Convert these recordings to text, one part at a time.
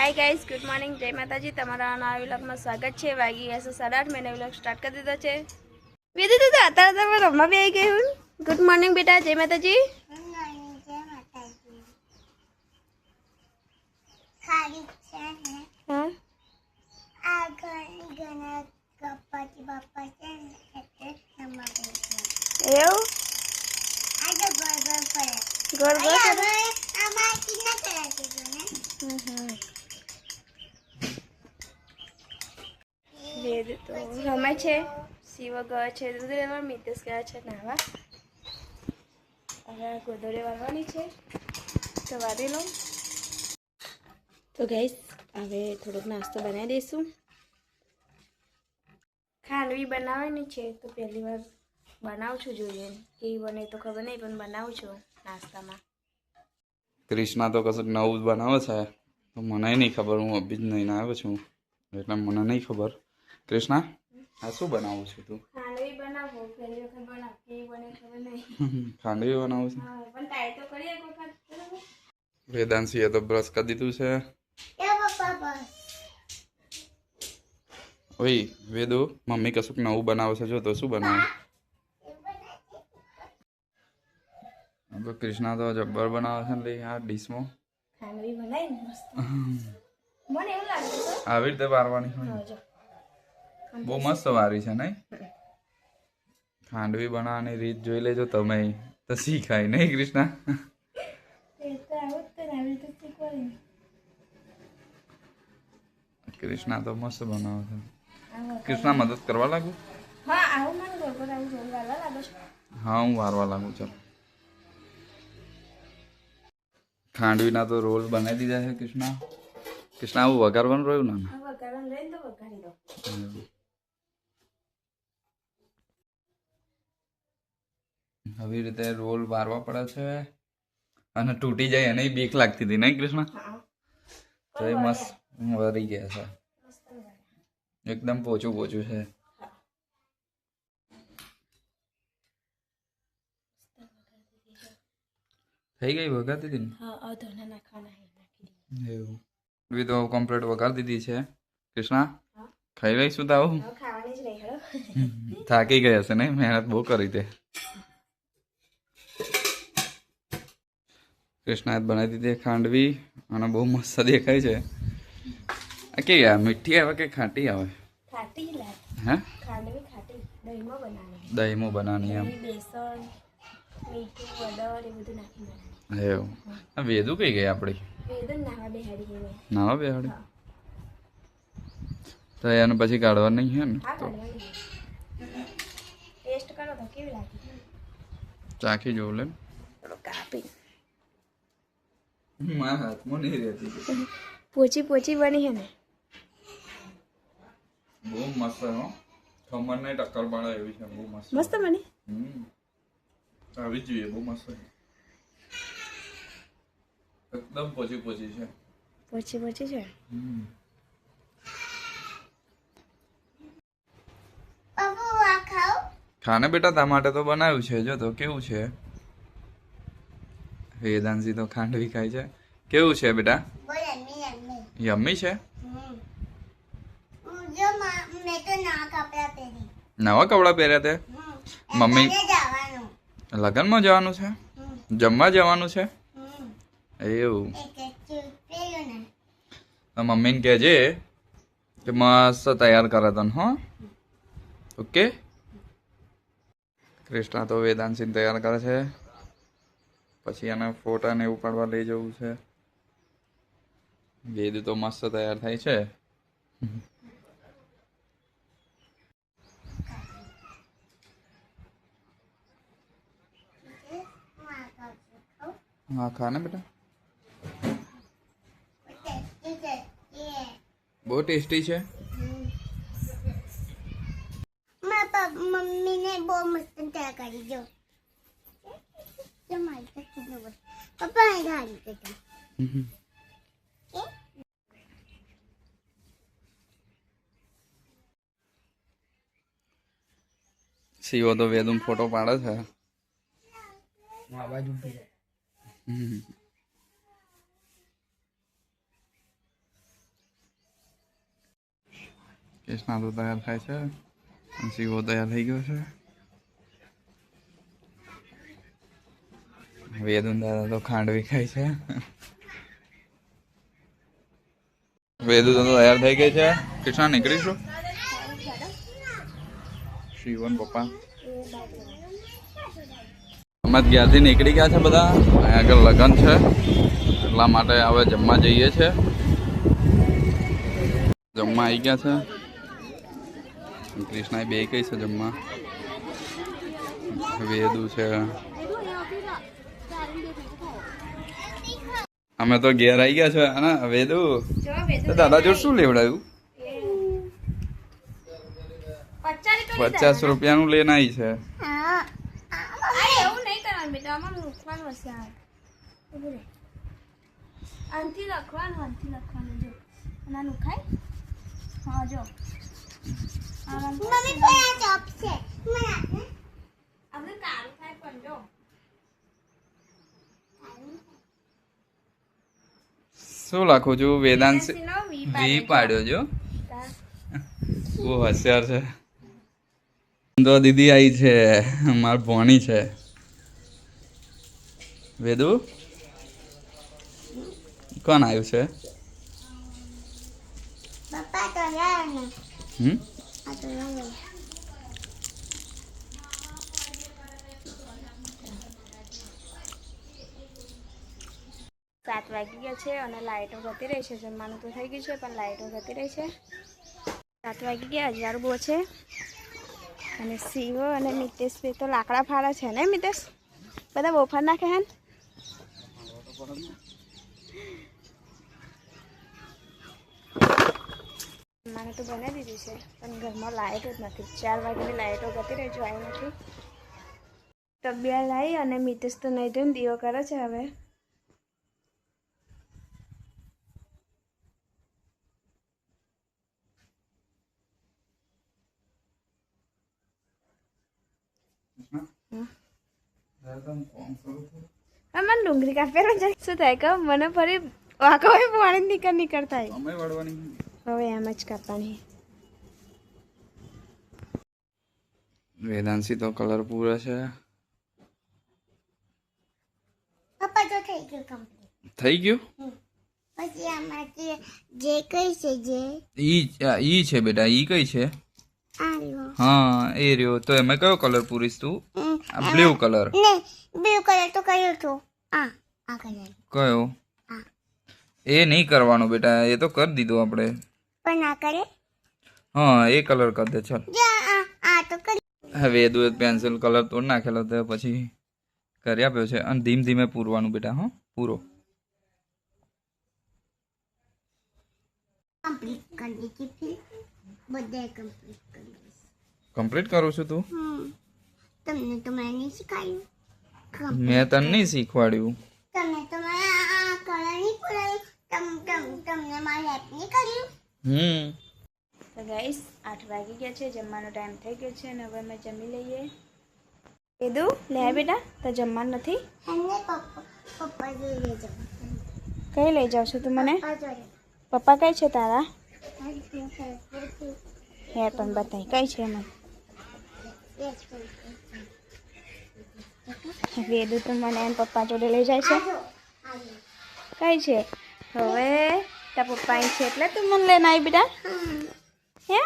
Hi guys, good morning, जय माताजी। तमारा नवा व्लॉग में स्वागत है। वागी ऐसे 8:30 मैंने व्लॉग स्टार्ट कर दिया है। विधि तो आता था मैं रम्मा भी आई गई हूँ। गुड मॉर्निंग बेटा, जय माताजी। हाँ એવું ગોળ ગોળ વેદ તો રમે છે, શિવ ગયો છે દૂધ લેવા, મિતેશ ગયા છે નાવા. હવે ગોદડે વાળવાની છે તો વાળી લઉં. તો ગાઈસ હવે થોડોક નાસ્તો બનાવી દઈશું. ખાંડવી બનાવવાની છે તો પહેલી વાર બનાવું છું, જોઈએ કેવી બને તો ખબર નહીં, પણ બનાવું છું નાસ્તામાં. ક્રિષ્ના તો કશુંક નવું બનાવે છે તો મને નહીં ખબર, હું અભી જ નહીં આવ્યો છું એટલે મને નહીં ખબર. ક્રિષ્ના, આ શું બનાવું છું તું? ખાંડવી બનાવો, પહેલી વખત બનાવ, કેવી બને ખબર નહીં. ખાંડવી બનાવું છું? હા, પણ ટ્રાય તો કરીએ એક વખત. બરાબર. વેદાંશીએ તો બ્રશ કરી દીધું છે. ઓય વેદુ, મમ્મી કશુંક નવું બનાવે છે, જો તો શું બનાવે? તો ક્રિષ્ના તો જબ્બર બનાવે છે ને આ ડીશમાં. ખાંડવી બનાવી ને મસ્ત. મને એવું લાગે છે આવી રીતે વારવાની હોય. બહુ મસ્ત વારી છે નહીં? ખાંડવી બનાવવાની રીત જોઈ લેજો તમે તો શીખાય નહીં ક્રિષ્ના? ક્રિષ્ના તો મસ્ત બનાવે છે. ક્રિષ્ના મદદ કરવા લાગુ? હા, આવું મને ગોળ આવું જોઈ વાળવા લાગે છે. હા, હું વારવા લાગુ. ચાલ, ખાંડવીના તો રોલ બનાવી દીધા છે ક્રિષ્ના. ક્રિષ્ના આવું વઘારવાનું રહ્યું ને? વઘારવાનું રહે તો વઘારી દો. આવી રીતે રોલ વારવા પડે છે અને તૂટી જાય એને બીક લાગતી હતી નહીં ક્રિષ્ના? તો એ મસ્ત વરી ગયા છે, એકદમ પોચું પોચું છે. થઈ ગઈ વઘારતી હતી ને? હા, ધોના નાખવાના એવું બી તો કમ્પ્લીટ વઘાર દીધી છે. ક્રિષ્ના ખાઈ લઈશું તો આવું? ખાવાની જ રહી. હેડો, થાકી ગયા છે ને, મહેનત બહુ કરી તે. કૃષ્ણાએ બનાવી દીધી ખાંડવી અને બહુ મસ્ત દેખાય છે. આ કેવી આવે, મીઠી આવે કે ખાટી આવે? ખાટી લાગે. હે, ખાંડવી ખાટી દહીંમાં બનાવવાની. દહીંમાં બનાવવાની એમ? બેસન, મીઠું, વડર એ બધું નાખી બનાવવાનું. એવું. આ વેદુ કઈ ગઈ આપણી? વેદન નાવા બેહાડી ગઈ. નાવા બેહાડી? તો એને પછી કાઢવા નહીં હે ને? હા, કાઢવાની. ટેસ્ટ કરો તો કેવી લાગે. ચાખી જોઉં લે. થોડો કાપી. મારા હાથમાં નહીં રહેતી. પોચી પોચી બની છે ને? બહુ મસ્ત હો, ખમણ ને ટક્કર પાડે એવી છે. બહુ મસ્ત મસ્ત બની. આવી જ જોઈએ, બહુ મસ્ત છે. એકદમ પોચી પોચી છે. પોચી પોચી છે. ખાને બેટા, તા માટે તો બનાવ્યું છે. જો તો કેવું છે. વેદાંશી તો ખાંડવી ખાય છે. કેવું છે બેટા? યમ્મી છે. નવા કપડા પહેર્યા તે? મમ્મી લગ્નમાં જવાનું છે? જમવા જવાનું છે? એવું. મમ્મીને કહેજે કે મસ્ત તૈયાર કરે તને. હો, ઓકે. કૃષ્ણા તો વેદાંશીને તૈયાર કરે છે, પછી એના ફોટા ને એવું પાડવા લઈ જવું છે. વેદ તો મસ્ત તૈયાર થાય છે. હા, ખાને બેટા. બહુ ટેસ્ટી છે. મમ્મી ને બહુ મસ્ત તૈયાર કરી જો. પપ્પા ગાડી કરતા. શિવો તો વેદું ફોટો પાડે છે. કૃષ્ણા તો તૈયાર થાય છે અને શિવો તૈયાર થઈ ગયો છે. વેદુન દાદા તો ખાંડવી ખાય છે. વેદુ તો તૈયાર થઈ ગઈ છે. કૃષ્ણા નીકળીશું. શિવન પપ્પા અમે ત્યાંથી નીકળી ગયા છે બધા. અહીંયા આગળ લગ્ન છે એટલા માટે હવે જમવા જઈએ છે. જમવા આવી ગયા છે. કૃષ્ણા બે કઈ છે જમવા. વેદુ છે. અમે તો ઘેર આવી ગયા છે. અને વેદુ તો દાદા જોડ શું લેવડાયું? 50 રૂપિયાનું લઈને આવી છે. એવું નહીં કરવાનું બેટા, આમાં મૂકવાનું હશે. આનથી લખવાનું જો નાનું ખાય. હા જો મમ્મી પણ આ ચોપ છે મને આપને. આપણે કાળું થાય પણ જો શું લખું છું? વેદાંત વી પાડ્યો જો. બહુ હોશિયાર છે. તો દીદી આવી છે. માર ભોણી છે. વેદુ કોણ આવ્યું છે? પપ્પા તો લાવે આ તો લાવે. 7 વાગી ગયા છે અને લાઇટો જતી રહી છે. જમવાનું તો થઈ ગયું છે પણ લાઇટો જતી રહી છે. 7 વાગી ગયા. અજવાળું બહુ છે અને શિવો અને મિતેશ તો લાકડા ફાળે છે ને મિતેશ? બધા બફાર નાખે હે ને? મને તો બનાવી દીધું છે પણ ઘરમાં લાઇટ જ નથી. 4 વાગ્યાની લાઇટો જતી રહી, જો આવી નથી. તબિયા લાવી અને મિતેશ તો નહીં ધોઈને દીવો કરે છે હવે. મને ડુંગળી કાપેલો છે. શું થાય કહો? મને ફરી વાંકો પાણી નીકળતા હવે એમ જ કાપવાની. વેદાંશી તો કલર પૂરો છે. પપ્પા તો થઈ ગયું કમ્પ્લીટ. થઈ ગયું. પછી આમાંથી જે કઈ છે જે ઈ છે બેટા. ઈ કઈ છે? આ રહ્યો. હા એ રહ્યો. તો એમાં કયો કલર પૂરીશ તું? Blue colour. ને બ્લુ કલર તો કર્યો તો આ કલર કયો? આ. એ નહીં કરવાનું બેટા. એ તો કરી દીધું આપણે. પણ આ કરે. હા એ કલર કરી દે. ચાલ. આ તો કરી. હવે એ દૂધ પેન્સિલ કલર તોડ નાખેલો તો પછી કરી આપ્યો છે. અને ધીમે ધીમે પૂરવાનું બેટા. હા પૂરો. કમ્પ્લીટ કરી દીધી ફિર બધે કમ્પ્લીટ કરી દીધી. કમ્પ્લીટ કરું છું તું? તમને તો મેં નહીં શીખવાડ્યું. મેં તને નહીં શીખવાડ્યું. તમને તો મેં આ કલર નહીં પડાયું. તમને મારી હેલ્પ નહીં કર્યું. તો ગાઈસ 8 વાગી ગયા છે. જમવાનો ટાઈમ થઈ ગયો છે અને હવે અમે જમી લઈએ. કીધું લે બેટા તો જમવાનું નથી. એમને પપ્પા જોઈ લેજો. કઈ લઈ જાવ છો તું મને? પપ્પા જોડે. પપ્પા કઈ છે તારા? યાર પણ બતાવી કઈ છે મને? વેદુ તો મને એમ પપ્પા જોડે લઈ જાય છે. કઈ છે? હવે તારા પપ્પા અહીં છે એટલે તું મને લઈને આવી બેટા. હે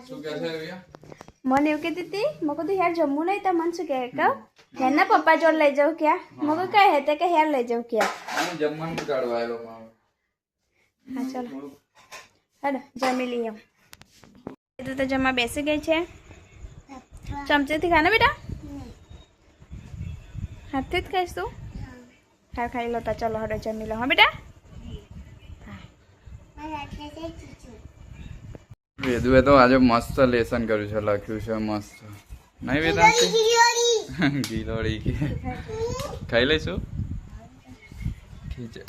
શું કહે છે રિયા? મને એવું કહેતી હતી. મેં કીધું યાર જમવું નહીં તો મને શું કહે કહું હેરના પપ્પા જોડે લઈ જાઉં ક્યાં? મેં કહું કઈ હે તે કે હેર લઈ જાઉં ક્યાં? આનું જમવાનું કાઢવા આવેલો મારો. હા ચાલો હેડો જમી લઈએ. કીધું તો જમવા બેસી ગઈ છે. ચમચીથી ખાને બેટા. હાથથી જ ખાઈશ તું? હા ખાઈ લો તો ચલો હેડો જમી લો. હા બેટા. વેદુએ તો આજે મસ્ત લેસન કર્યું છે. લખ્યું છે મસ્ત. નહીં વેદાંશી? ગીલોડી ખાઈ લઈશું.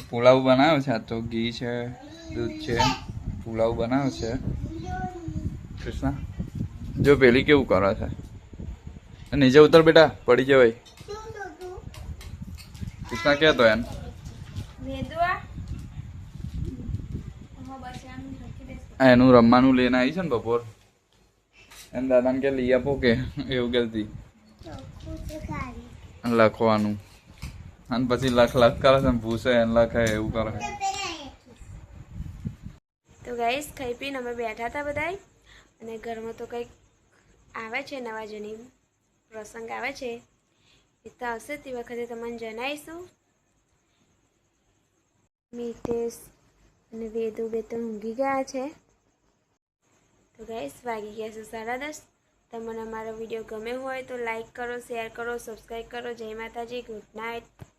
પુલાવ બનાવ્યો છે. આ તો ઘી છે, દૂધ છે, પુલાવ બનાવ્યો છે. કૃષ્ણા જો પેલી કેવું કરે છે. નીચે ઉતર બેટા, પડી જવાય. કૃષ્ણા કહેતો એમ વેદુઆ એનું રમવાનું લઈને આવી છે ને બપોર એમ દાદાને કે લઈ આપો કે એવું કહેતી લખવાનું અને પછી લખ કરે છે ને ભૂસે એને લખે એવું કરે. તો ગાઈસ ખાઈ પીને અમે બેઠા હતા બધાય અને ઘરમાં તો કંઈક આવે છે નવા જૂની પ્રસંગ આવે છે એ તો આવશે તે વખતે તમને જણાવીશું. મિતેશ અને વેદુ બે તો ઊંઘી ગયા છે. તો ગાઈસ વાગી ગયા છે 10:30. તમને અમારો વિડીયો ગમ્યો હોય તો લાઈક કરો, શેર કરો, સબસ્ક્રાઈબ કરો. જય માતાજી, ગુડ નાઇટ.